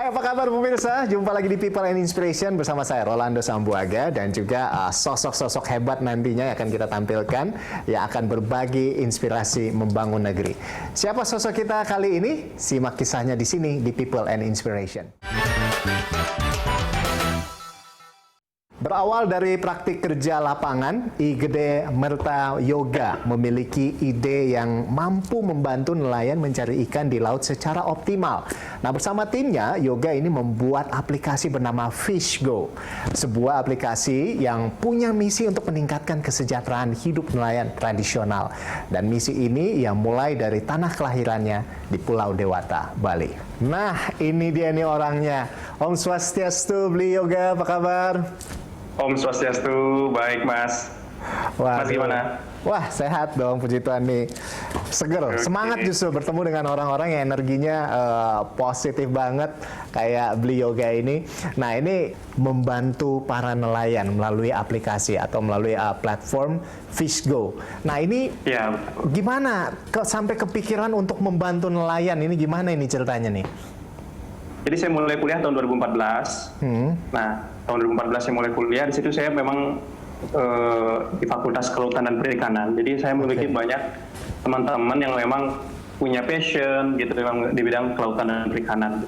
Hai, apa kabar pemirsa? Jumpa lagi di People and Inspiration bersama saya Rolando Sambuaga dan juga sosok-sosok hebat nantinya yang akan kita tampilkan yang akan berbagi inspirasi membangun negeri. Siapa sosok kita kali ini? Simak kisahnya di sini di People and Inspiration. Berawal dari praktik kerja lapangan, I Gede Merta Yoga memiliki ide yang mampu membantu nelayan mencari ikan di laut secara optimal. Nah, bersama timnya, Yoga ini membuat aplikasi bernama FishGo, sebuah aplikasi yang punya misi untuk meningkatkan kesejahteraan hidup nelayan tradisional. Dan misi ini yang mulai dari tanah kelahirannya di Pulau Dewata, Bali. Nah, ini dia nih orangnya. Om Swastiastu, Bli Yoga, apa kabar? Om Swastiastu, baik Mas. Wah, Mas gimana? Wah, sehat dong, puji Tuhan nih. Seger, semangat justru bertemu dengan orang-orang yang energinya positif banget kayak Bli Yoga ini. Nah, ini membantu para nelayan melalui aplikasi atau melalui platform FishGo. Nah, ini Ya, gimana sampai kepikiran untuk membantu nelayan? Ini gimana ini ceritanya nih? jadi saya mulai kuliah tahun 2014. Nah, tahun 2014 saya mulai kuliah. Di situ saya memang di Fakultas Kelautan dan Perikanan. Jadi saya memiliki banyak teman-teman yang memang punya passion gitu memang di bidang kelautan dan perikanan.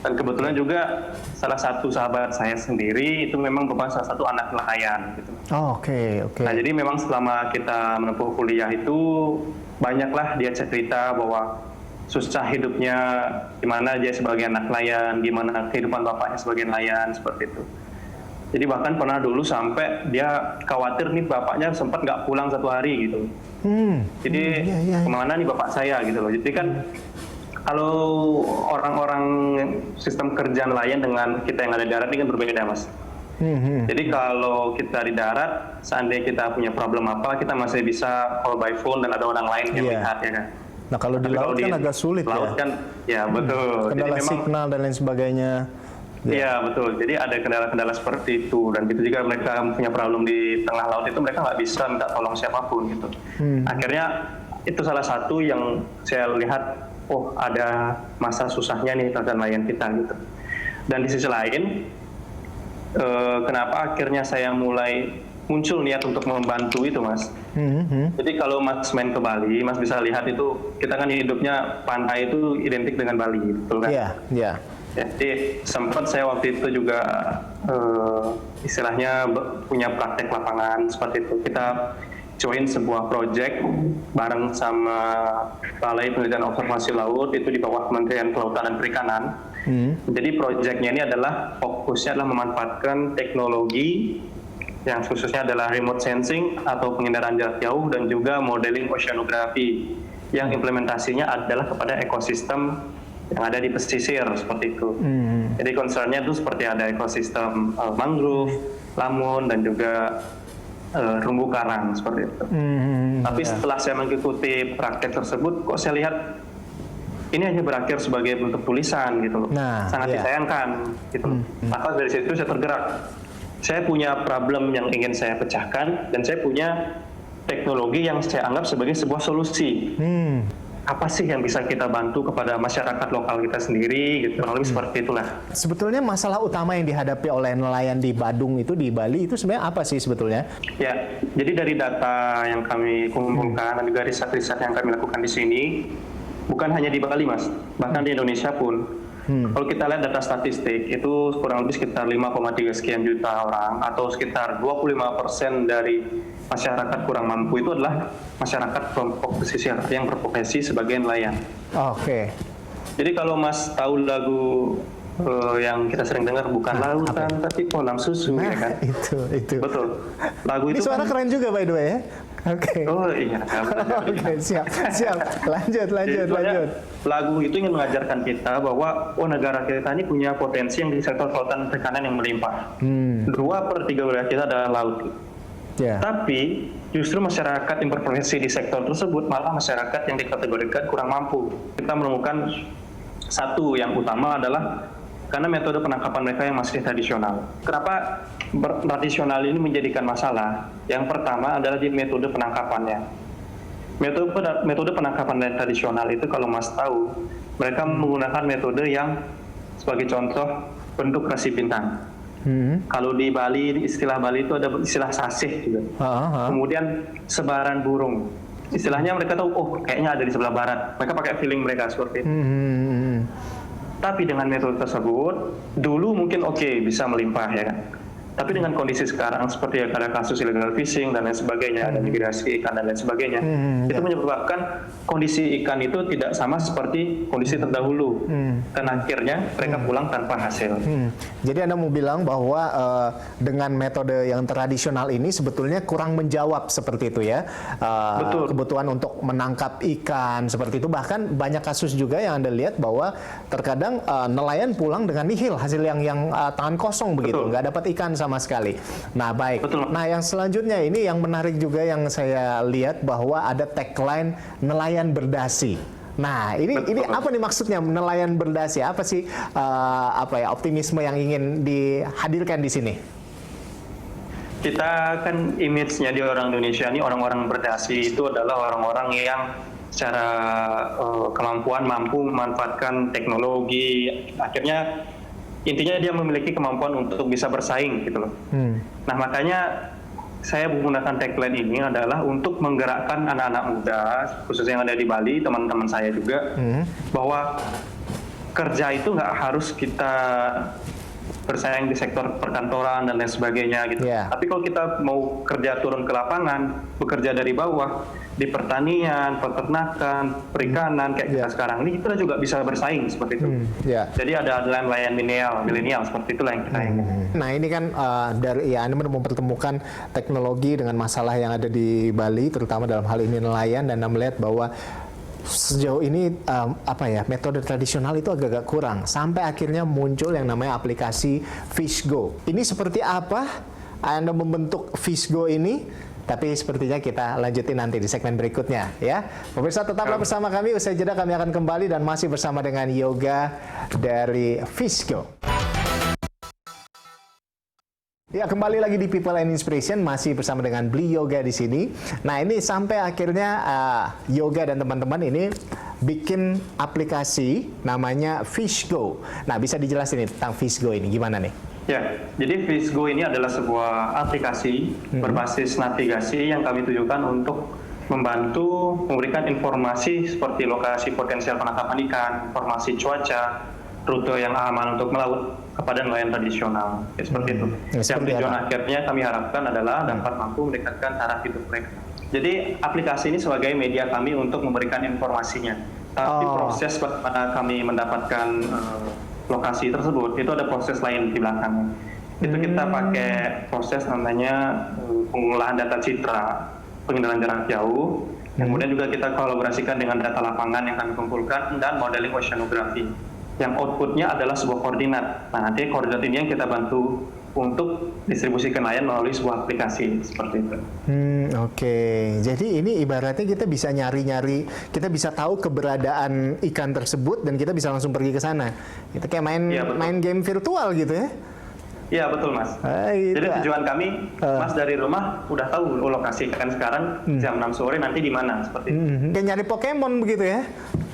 Dan kebetulan juga salah satu sahabat saya sendiri itu memang merupakan salah satu anak nelayan gitu. Oh, oke. Nah, jadi memang selama kita menempuh kuliah itu banyaklah dia cerita bahwa susah hidupnya, gimana dia sebagai anak nelayan, gimana kehidupan bapaknya sebagai nelayan, seperti itu. Jadi bahkan pernah dulu sampai dia khawatir nih bapaknya sempat nggak pulang satu hari gitu. Jadi kemana nih bapak saya gitu loh. Jadi kan kalau orang-orang sistem kerja nelayan dengan kita yang ada di darat ini kan berbeda, Mas. Jadi kalau kita di darat, seandainya kita punya problem apa, kita masih bisa call by phone dan ada orang lain yang melihat ya kan. Nah, kalau di laut kan agak sulit laut ya. Kan, ya betul. Kendala Jadi memang signal dan lain sebagainya. Iya betul. Jadi ada kendala-kendala seperti itu dan gitu juga mereka punya problem di tengah laut itu mereka nggak bisa minta tolong siapapun gitu. Akhirnya itu salah satu yang saya lihat, oh ada masa susahnya nih rekan nelayan kita gitu. Dan di sisi lain, kenapa akhirnya saya mulai muncul niat untuk membantu itu, Mas. Jadi kalau Mas main ke Bali, Mas bisa lihat itu kita kan hidupnya pantai itu identik dengan Bali, betul kan? Iya. Jadi sempat saya waktu itu juga istilahnya punya praktek lapangan seperti itu. Kita join sebuah project bareng sama Balai Penelitian Observasi Laut itu di bawah Kementerian Kelautan dan Perikanan. Jadi projectnya ini adalah fokusnya adalah memanfaatkan teknologi yang khususnya adalah remote sensing atau penginderaan jarak jauh dan juga modeling oceanografi yang implementasinya adalah kepada ekosistem yang ada di pesisir seperti itu. Jadi concernnya itu seperti ada ekosistem mangrove, lamun dan juga terumbu karang seperti itu. Tapi setelah saya mengikuti praktek tersebut, kok saya lihat ini hanya berakhir sebagai bentuk tulisan gitu loh. Sangat disayangkan gitu. Maka dari situ saya tergerak. Saya punya problem yang ingin saya pecahkan dan saya punya teknologi yang saya anggap sebagai sebuah solusi. Apa sih yang bisa kita bantu kepada masyarakat lokal kita sendiri gitu, lebih seperti itulah. Sebetulnya masalah utama yang dihadapi oleh nelayan di Badung itu, di Bali itu sebenarnya apa sih sebetulnya? Ya, jadi dari data yang kami kumpulkan dan juga riset-riset yang kami lakukan di sini, bukan hanya di Bali, Mas, bahkan di Indonesia pun. Kalau kita lihat data statistik itu kurang lebih sekitar 5,3 sekian juta orang atau sekitar 25% dari masyarakat kurang mampu itu adalah masyarakat kelompok pesisir yang berprofesi sebagai nelayan. Oke. Jadi kalau Mas tahu lagu yang kita sering dengar bukan lautan tapi kolam susu ya kan? Itu. Betul. Lagu ini itu suara kan, keren juga by the way ya. Oke. Oh iya. Oke, siap. Lanjut. Lagu itu ingin mengajarkan kita bahwa negara kita ini punya potensi yang di sektor kelautan perikanan yang melimpah. 2/3 wilayah kita adalah laut. Tapi justru masyarakat yang berprofesi di sektor tersebut malah masyarakat yang dikategorikan kurang mampu. Kita menemukan satu yang utama adalah karena metode penangkapan mereka yang masih tradisional. Kenapa tradisional ini menjadikan masalah? Yang pertama adalah di metode penangkapannya. Metode penangkapan tradisional itu kalau Mas tahu, mereka menggunakan metode yang sebagai contoh bentuk rasi bintang. Kalau di Bali, istilah Bali itu ada istilah sasih juga. Kemudian sebaran burung. Istilahnya mereka tahu, oh kayaknya ada di sebelah barat. Mereka pakai feeling mereka seperti itu. Tapi dengan metode tersebut, dulu mungkin oke, bisa melimpah ya kan. Tapi dengan kondisi sekarang seperti ada kasus illegal fishing dan lain sebagainya, ada migrasi ikan dan lain sebagainya, itu menyebabkan kondisi ikan itu tidak sama seperti kondisi terdahulu. Dan akhirnya mereka pulang tanpa hasil. Jadi Anda mau bilang bahwa dengan metode yang tradisional ini sebetulnya kurang menjawab seperti itu ya. Betul. Kebutuhan untuk menangkap ikan seperti itu. Bahkan banyak kasus juga yang Anda lihat bahwa terkadang nelayan pulang dengan nihil, hasil yang tangan kosong begitu, nggak dapat ikan sama sekali. Nah baik, nah yang selanjutnya ini yang menarik juga yang saya lihat bahwa ada tagline nelayan berdasi. Nah ini apa nih maksudnya nelayan berdasi? Apa sih optimisme yang ingin dihadirkan di sini? Kita kan image-nya di orang Indonesia ini orang-orang berdasi itu adalah orang-orang yang secara kemampuan mampu memanfaatkan teknologi, akhirnya intinya dia memiliki kemampuan untuk bisa bersaing gitu loh. Nah makanya saya menggunakan tagline ini adalah untuk menggerakkan anak-anak muda, khususnya yang ada di Bali, teman-teman saya juga, bahwa kerja itu nggak harus kita bersaing di sektor perkantoran dan lain sebagainya gitu. Tapi kalau kita mau kerja turun ke lapangan, bekerja dari bawah, di pertanian, peternakan, perikanan kayak kita sekarang ini, kita juga bisa bersaing seperti itu. Jadi ada nelayan milenial seperti itulah yang kita ingin. Nah ini kan dari Anda mempertemukan teknologi dengan masalah yang ada di Bali, terutama dalam hal ini nelayan, dan Anda melihat bahwa sejauh ini metode tradisional itu agak-agak kurang sampai akhirnya muncul yang namanya aplikasi Fishgo. Ini seperti apa Anda membentuk Fishgo ini? Tapi sepertinya kita lanjutin nanti di segmen berikutnya ya. Pemirsa tetaplah bersama kami, usai jeda kami akan kembali dan masih bersama dengan Yoga dari Fishgo. Ya, kembali lagi di People and Inspiration, masih bersama dengan Bli Yoga di sini. Nah, ini sampai akhirnya Yoga dan teman-teman ini bikin aplikasi namanya Fishgo. Nah, bisa dijelasin nih tentang Fishgo ini gimana nih? Ya, jadi Fishgo ini adalah sebuah aplikasi berbasis navigasi yang kami tujukan untuk membantu memberikan informasi seperti lokasi potensial penangkapan ikan, informasi cuaca, rute yang aman untuk melaut kepada nelayan tradisional, seperti itu. Yang tujuan akhirnya kami harapkan adalah dapat mampu meningkatkan taraf hidup mereka. Jadi aplikasi ini sebagai media kami untuk memberikan informasinya. Tapi proses bagaimana kami mendapatkan lokasi tersebut itu ada proses lain di belakangnya. Itu kita pakai proses namanya pengolahan data citra, penginderaan jarak jauh. Kemudian juga kita kolaborasikan dengan data lapangan yang kami kumpulkan dan modeling oceanography. Yang outputnya adalah sebuah koordinat. Nah, nanti koordinat ini yang kita bantu untuk distribusi ke nelayan melalui sebuah aplikasi seperti itu. Oke. Jadi ini ibaratnya kita bisa nyari-nyari, kita bisa tahu keberadaan ikan tersebut dan kita bisa langsung pergi ke sana. Kita kayak main game virtual gitu ya? Iya betul Mas. Gitu. Jadi tujuan kami, Mas dari rumah udah tahu lokasi ikan sekarang jam 6 sore nanti di mana seperti itu. Kayak nyari Pokemon begitu ya?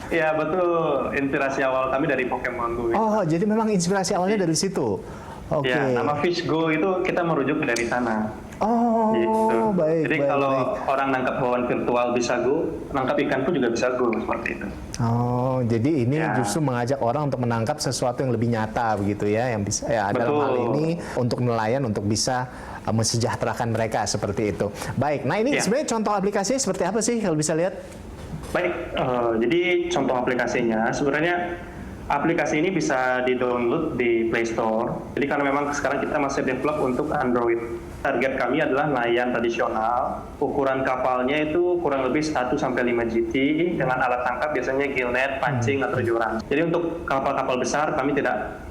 Iya betul. Inspirasi awal kami dari Pokemon Go. Oh, jadi memang inspirasi awalnya dari situ. Oke. Ya, nama Fishgo itu kita merujuk dari sana. Oh, gitu. Baik. Jadi kalau orang nangkap hewan virtual bisa Go, nangkap ikan pun juga bisa Go seperti itu. Oh, jadi ini justru mengajak orang untuk menangkap sesuatu yang lebih nyata begitu ya, yang bisa dalam hal ini untuk nelayan untuk bisa mensejahterakan mereka seperti itu. Baik. Nah, ini sebenarnya contoh aplikasinya seperti apa sih kalau bisa lihat? Baik, jadi contoh aplikasinya sebenarnya aplikasi ini bisa di-download di Play Store. Jadi karena memang sekarang kita masih develop untuk Android. Target kami adalah nelayan tradisional. Ukuran kapalnya itu kurang lebih 1-5 GT dengan alat tangkap biasanya gillnet, pancing atau joran. Jadi untuk kapal-kapal besar kami tidak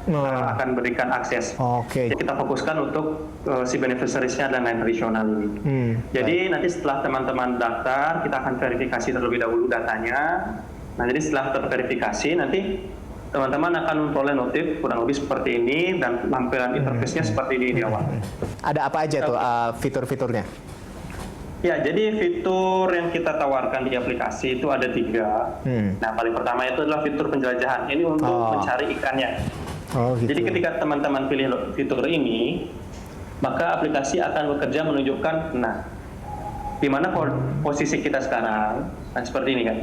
akan berikan akses. Jadi kita fokuskan untuk si beneficiaries-nya dan nelayan tradisional ini. Jadi nanti setelah teman-teman daftar, kita akan verifikasi terlebih dahulu datanya. Nah, jadi setelah terverifikasi, nanti teman-teman akan memperoleh notif kurang lebih seperti ini dan tampilan interface-nya seperti ini di awal. Ada apa aja tuh fitur-fiturnya? Ya, jadi fitur yang kita tawarkan di aplikasi itu ada 3. Nah, paling pertama itu adalah fitur penjelajahan. Ini untuk mencari ikannya. Oh, gitu. Jadi ketika teman-teman pilih fitur ini, maka aplikasi akan bekerja menunjukkan, nah, di mana posisi kita sekarang. Nah, seperti ini kan.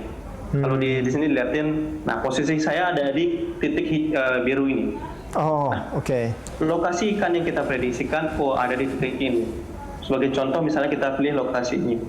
Kalau di sini dilihatin, nah posisi saya ada di titik biru ini. Oh, Nah, oke. lokasi ikan yang kita prediksikan, ada di titik ini. Sebagai contoh, misalnya kita pilih lokasi ini.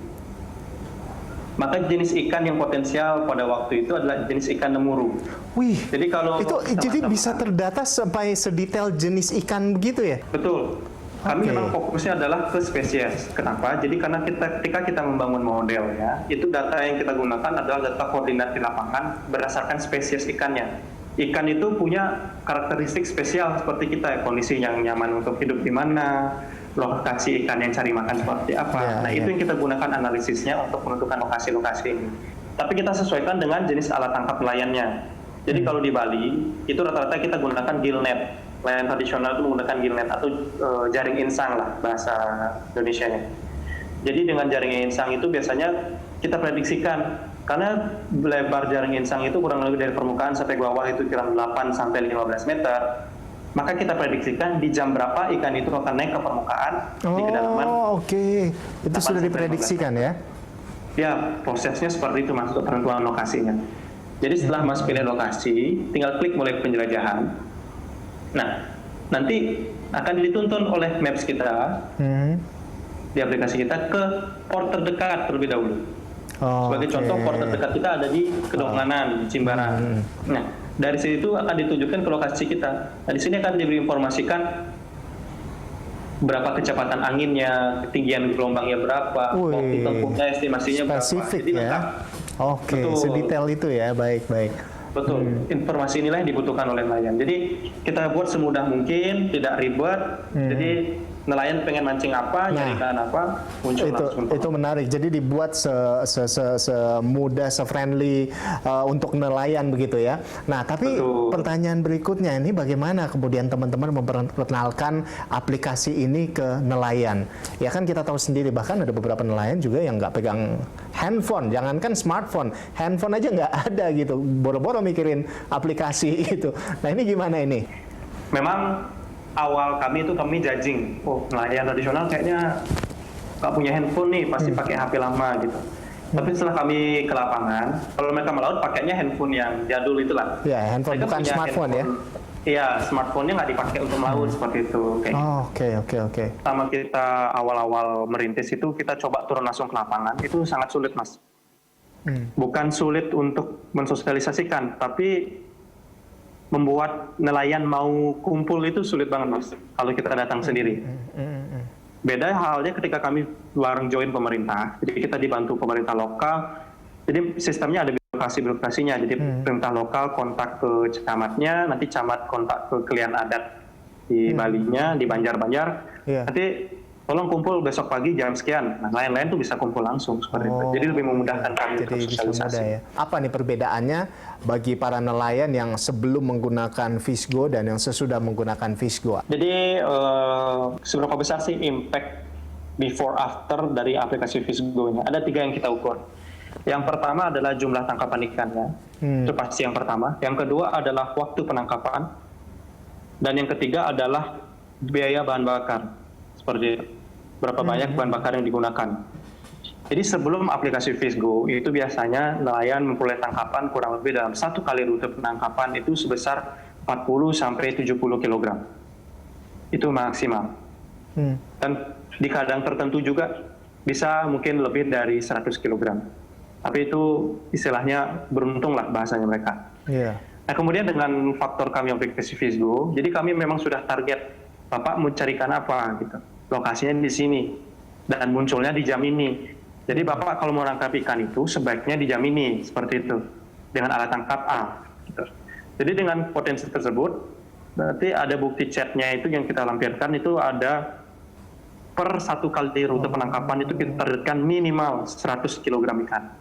Maka jenis ikan yang potensial pada waktu itu adalah jenis ikan nemuru. Wih, Jadi kalau itu jadi bisa terdata sampai sedetail jenis ikan begitu ya? Betul. Kami Oke. memang fokusnya adalah ke spesies. Kenapa? Jadi karena ketika kita membangun modelnya, itu data yang kita gunakan adalah data koordinat di lapangan berdasarkan spesies ikannya. Ikan itu punya karakteristik spesial seperti kita, kondisi yang nyaman untuk hidup di mana, lokasi ikan yang cari makan seperti apa. Itu yang kita gunakan analisisnya untuk menentukan lokasi-lokasi ini. Tapi kita sesuaikan dengan jenis alat tangkap nelayannya. Jadi kalau di Bali, itu rata-rata kita gunakan gillnet. Nelayan tradisional itu menggunakan gillnet atau jaring insang lah bahasa Indonesianya. Jadi dengan jaring insang itu biasanya kita prediksikan, karena lebar jaring insang itu kurang lebih dari permukaan sampai bawah itu kira 8 sampai 15 meter. Maka kita prediksikan di jam berapa ikan itu akan naik ke permukaan di kedalaman. Oh, oke. Itu sudah diprediksikan ya? Ya, prosesnya seperti itu Mas untuk penentuan lokasinya. Jadi setelah Mas pilih lokasi, tinggal klik mulai penjelajahan. Nah, nanti akan dituntun oleh Maps kita di aplikasi kita ke port terdekat terlebih dahulu. Sebagai contoh, port terdekat kita ada di Kedonganan, di Jimbaran. Nah, dari situ akan ditunjukkan ke lokasi kita. Nah, di sini akan diberi informasikan berapa kecepatan anginnya, ketinggian gelombangnya berapa, waktu tempuhnya, estimasinya spesifik berapa. Jadi ya? Oke, sedetail itu ya, baik-baik. Betul, informasi inilah yang dibutuhkan oleh nelayan. Jadi kita buat semudah mungkin, tidak ribet. Jadi nelayan pengen mancing apa, nyari ikan apa, muncul langsung. Itu menarik. Jadi dibuat semudah, se-friendly untuk nelayan begitu ya. Nah, tapi pertanyaan berikutnya ini bagaimana kemudian teman-teman memperkenalkan aplikasi ini ke nelayan? Ya kan kita tahu sendiri, bahkan ada beberapa nelayan juga yang nggak pegang handphone, jangankan smartphone, handphone aja nggak ada gitu. Boro-boro mikirin aplikasi itu. Nah, ini gimana ini? Memang awal kami judging, nelayan tradisional kayaknya nggak punya handphone nih, pasti pakai HP lama gitu. Tapi setelah kami ke lapangan, kalau mereka melaut pakainya handphone yang jadul itulah. Ya, handphone mereka bukan smartphone ya? Iya, smartphone-nya nggak dipakai untuk melaut seperti itu. Oke. Sama kita awal-awal merintis itu kita coba turun langsung ke lapangan, itu sangat sulit Mas. Bukan sulit untuk mensosialisasikan, tapi membuat nelayan mau kumpul itu sulit banget Mas, kalau kita datang sendiri. Beda halnya ketika kami bareng join pemerintah, jadi kita dibantu pemerintah lokal, jadi sistemnya ada birokrasinya, jadi pemerintah lokal kontak ke camatnya, nanti camat kontak ke klien adat di Balinya, di Banjar-Banjar, nanti tolong kumpul besok pagi jam sekian. Nah, nelayan-nelayan tuh bisa kumpul langsung seperti itu. Jadi lebih memudahkan kami untuk sosialisasi. Ya. Apa nih perbedaannya bagi para nelayan yang sebelum menggunakan Fishgo dan yang sesudah menggunakan Fishgo? Jadi seberapa besar sih impact before after dari aplikasi Fishgo-nya? Ada 3 yang kita ukur. Yang pertama adalah jumlah tangkapan ikannya, itu pasti yang pertama. Yang kedua adalah waktu penangkapan, dan yang ketiga adalah biaya bahan bakar. Seperti itu. Berapa banyak bahan bakar yang digunakan. Jadi sebelum aplikasi Fishgo, itu biasanya nelayan memperoleh tangkapan kurang lebih dalam 1 kali rute penangkapan itu sebesar 40-70 kg. Itu maksimal. Dan di kadang tertentu juga bisa mungkin lebih dari 100 kg. Tapi itu istilahnya beruntung lah bahasanya mereka. Nah, kemudian dengan faktor kami aplikasi Fishgo, jadi kami memang sudah target, Bapak mau cari ikan apa gitu. Lokasinya di sini dan munculnya di jam ini. Jadi Bapak kalau mau nangkap ikan itu sebaiknya di jam ini, seperti itu, dengan alat tangkap A. Gitu. Jadi dengan potensi tersebut, berarti ada bukti chatnya itu yang kita lampirkan itu ada per 1 kali rute penangkapan itu kita targetkan minimal 100 kg ikan.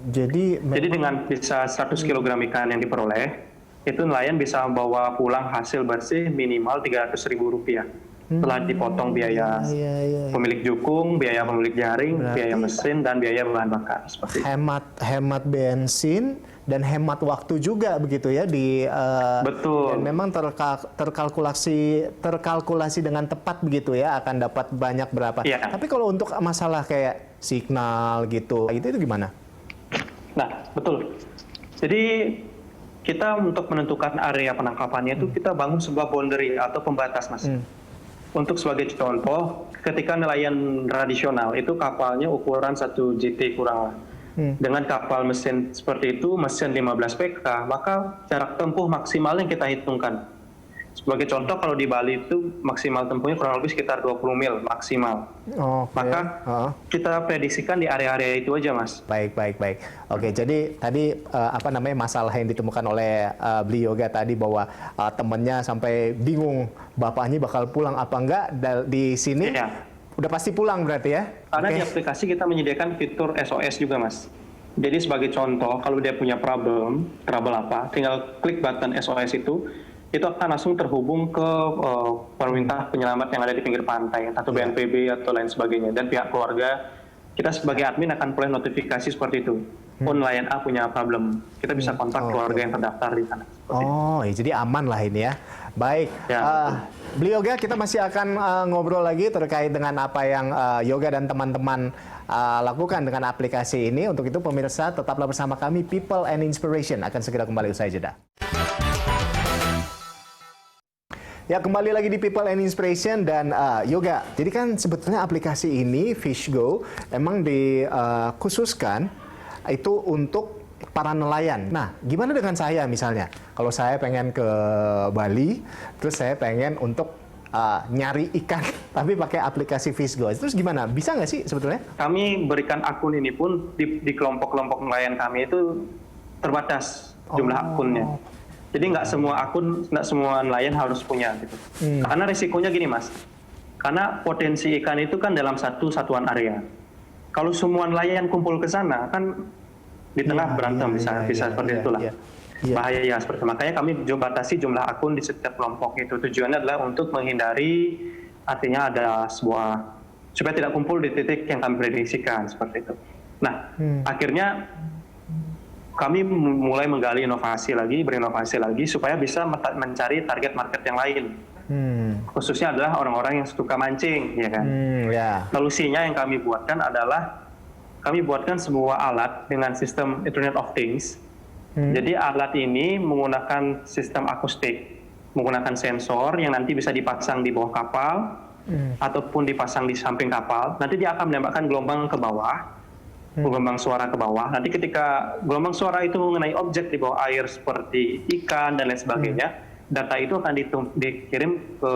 Jadi dengan bisa 100 kg ikan yang diperoleh, itu nelayan bisa membawa pulang hasil bersih minimal Rp300.000. Telah dipotong biaya pemilik jukung, biaya pemilik jaring, Berarti biaya mesin, dan biaya bahan bakar. Seperti itu. hemat bensin dan hemat waktu juga begitu ya di Betul. dan memang terkalkulasi dengan tepat begitu ya, akan dapat banyak berapa. Iya. Tapi kalau untuk masalah kayak signal gitu, itu gimana? Nah, betul. Jadi kita untuk menentukan area penangkapannya itu kita bangun sebuah boundary atau pembatas, Mas. Untuk sebagai contoh, ketika nelayan tradisional itu kapalnya ukuran 1 GT kurang lah. Dengan kapal mesin seperti itu, mesin 15 PK, maka jarak tempuh maksimal yang kita hitungkan. Sebagai contoh, kalau di Bali itu maksimal tempuhnya kurang lebih sekitar 20 mil maksimal. Maka kita prediksikan di area-area itu aja, Mas. Baik. Oke, jadi tadi masalah yang ditemukan oleh Bli Yoga tadi bahwa temennya sampai bingung bapaknya bakal pulang apa enggak di sini. Iya. Udah pasti pulang berarti ya? Karena di aplikasi kita menyediakan fitur SOS juga, Mas. Jadi sebagai contoh, kalau dia punya trouble apa, tinggal klik button SOS itu akan langsung terhubung ke pemerintah penyelamat yang ada di pinggir pantai, atau BNPB atau lain sebagainya. Dan pihak keluarga, kita sebagai admin akan peroleh notifikasi seperti itu. Nelayan A punya problem, kita bisa kontak keluarga yang terdaftar di sana. Ya, jadi aman lah ini ya. Baik, Bli Yoga, kita masih akan ngobrol lagi terkait dengan apa yang Yoga dan teman-teman lakukan dengan aplikasi ini. Untuk itu pemirsa, tetaplah bersama kami, People and Inspiration akan segera kembali usai jeda. Ya, kembali lagi di People and Inspiration dan Yoga. Jadi kan sebetulnya aplikasi ini, FishGo, emang dikhususkan itu untuk para nelayan. Nah, gimana dengan saya misalnya? Kalau saya pengen ke Bali, terus saya pengen untuk nyari ikan, tapi pakai aplikasi FishGo. Terus gimana? Bisa nggak sih sebetulnya? Kami berikan akun ini pun di kelompok-kelompok nelayan kami itu terbatas jumlah akunnya. Jadi nggak semua nelayan harus punya gitu. Karena risikonya gini, Mas. Karena potensi ikan itu kan dalam satu satuan area. Kalau semua nelayan kumpul ke sana, kan di tengah berantem bisa seperti itulah. Bahaya seperti itu. Makanya kami batasi jumlah akun di setiap kelompok itu. Tujuannya adalah untuk menghindari, artinya ada supaya tidak kumpul di titik yang kami prediksikan seperti itu. Nah, akhirnya kami mulai menggali berinovasi lagi supaya bisa mencari target market yang lain. Khususnya adalah orang-orang yang suka mancing, ya kan. Solusinya yang kami buatkan adalah kami buatkan sebuah alat dengan sistem Internet of Things. Jadi alat ini menggunakan sistem akustik, menggunakan sensor yang nanti bisa dipasang di bawah kapal ataupun dipasang di samping kapal. Nanti dia akan menembakkan gelombang ke bawah, gelombang suara ke bawah. Nanti ketika gelombang suara itu mengenai objek di bawah air seperti ikan dan lain sebagainya, data itu akan dikirim ke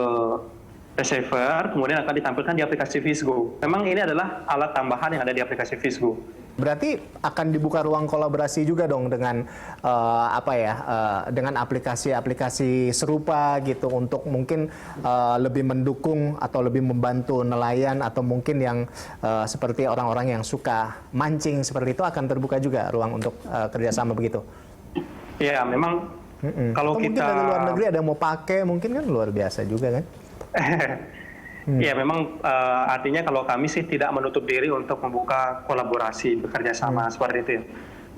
receiver, kemudian akan ditampilkan di aplikasi FishGo. Memang ini adalah alat tambahan yang ada di aplikasi FishGo. Berarti akan dibuka ruang kolaborasi juga dong dengan dengan aplikasi-aplikasi serupa gitu untuk mungkin lebih mendukung atau lebih membantu nelayan atau mungkin yang seperti orang-orang yang suka mancing seperti itu, akan terbuka juga ruang untuk kerjasama begitu. Ya, memang kalau mungkin kita dari luar negeri ada yang mau pakai, mungkin kan luar biasa juga kan. Ya, memang artinya kalau kami sih tidak menutup diri untuk membuka kolaborasi, bekerja sama seperti itu.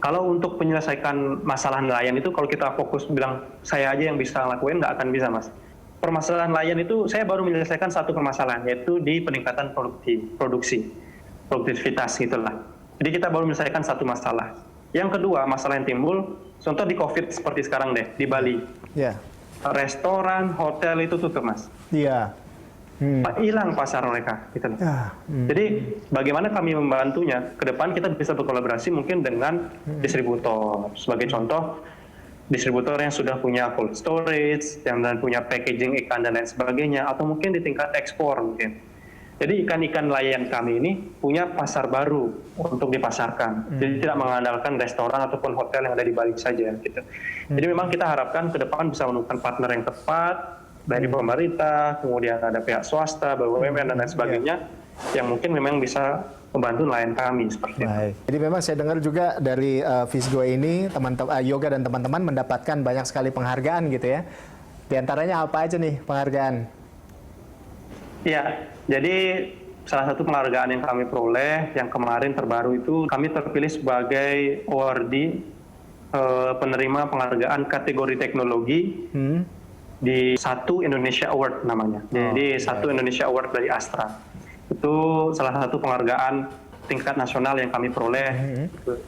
Kalau untuk menyelesaikan masalah nelayan itu, kalau kita fokus bilang saya aja yang bisa ngelakuin, nggak akan bisa, Mas. Permasalahan nelayan itu saya baru menyelesaikan satu permasalahan, yaitu di peningkatan produktivitas gitulah. Jadi kita baru menyelesaikan satu masalah. Yang kedua, masalah yang timbul, contoh di COVID seperti sekarang deh, di Bali. Restoran, hotel itu tutup, Mas. Hilang pasar mereka. Gitu. Jadi bagaimana kami membantunya? Ke depan kita bisa berkolaborasi mungkin dengan distributor. Sebagai contoh, distributor yang sudah punya cold storage, yang punya packaging ikan dan lain sebagainya, atau mungkin di tingkat ekspor mungkin. Jadi ikan-ikan nelayan kami ini punya pasar baru untuk dipasarkan. Jadi tidak mengandalkan restoran ataupun hotel yang ada di Bali saja. Gitu. Jadi memang kita harapkan ke depan bisa menemukan partner yang tepat dari pemerintah, kemudian ada pihak swasta, BUMN dan lain sebagainya, yang mungkin memang bisa membantu nelayan kami seperti itu. Jadi memang saya dengar juga dari FishGo ini, teman-teman Yoga dan teman-teman mendapatkan banyak sekali penghargaan gitu ya. Di antaranya apa aja nih penghargaan? Iya, jadi salah satu penghargaan yang kami peroleh yang kemarin terbaru itu kami terpilih sebagai awardee penerima penghargaan kategori teknologi di Satu Indonesia Award namanya. Jadi Satu Indonesia Award dari Astra. Itu salah satu penghargaan tingkat nasional yang kami peroleh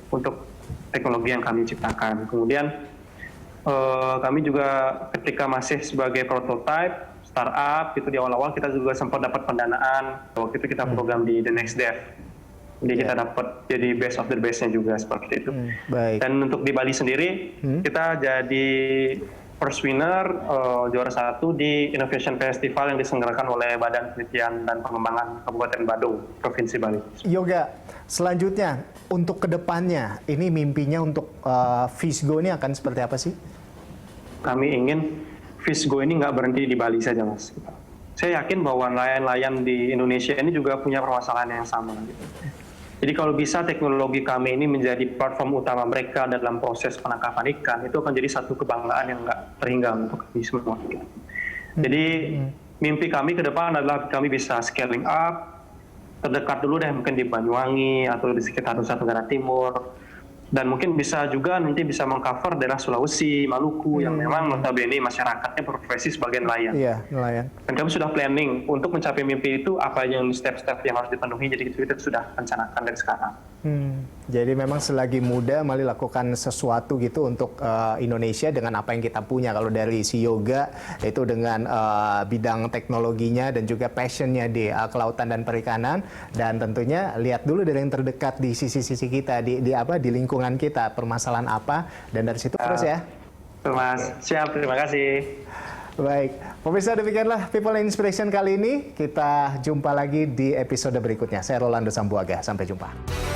untuk teknologi yang kami ciptakan. Kemudian kami juga ketika masih sebagai prototype startup itu di awal-awal kita juga sempat dapat pendanaan. Waktu itu kita program di The Next Dev. Jadi kita dapat jadi best of the best-nya juga seperti itu. Baik. Dan untuk di Bali sendiri kita jadi first winner juara 1 di Innovation Festival yang diselenggarakan oleh Badan Penelitian dan Pengembangan Kabupaten Badung, Provinsi Bali. Yoga, selanjutnya untuk kedepannya, ini mimpinya untuk Visgo ini akan seperti apa sih? Kami ingin Visgo ini nggak berhenti di Bali saja, Mas. Saya yakin bahwa nelayan-nelayan di Indonesia ini juga punya permasalahan yang sama. Gitu. Jadi kalau bisa teknologi kami ini menjadi platform utama mereka dalam proses penangkapan ikan, itu akan jadi satu kebanggaan yang nggak terhingga untuk kami semua. Jadi mimpi kami ke depan adalah kami bisa scaling up, terdekat dulu deh mungkin di Banyuwangi atau di sekitar Nusa Tenggara Timur. Dan mungkin bisa juga nanti bisa mengcover daerah Sulawesi, Maluku yang memang notabene masyarakatnya berprofesi sebagai nelayan. Iya, nelayan. Dan kami sudah planning untuk mencapai mimpi itu apa yang step-step yang harus dipenuhi, jadi kita sudah rencanakan dari sekarang. Jadi memang selagi muda mari lakukan sesuatu gitu untuk Indonesia dengan apa yang kita punya. Kalau dari si Yoga itu dengan bidang teknologinya dan juga passionnya di kelautan dan perikanan, dan tentunya lihat dulu dari yang terdekat di sisi-sisi kita di lingkungan kita, permasalahan apa, dan dari situ terus ya. Mas, siap, terima kasih. Baik, pemirsa demikianlah People Inspiration kali ini. Kita jumpa lagi di episode berikutnya. Saya Rolando Sambuaga, sampai jumpa.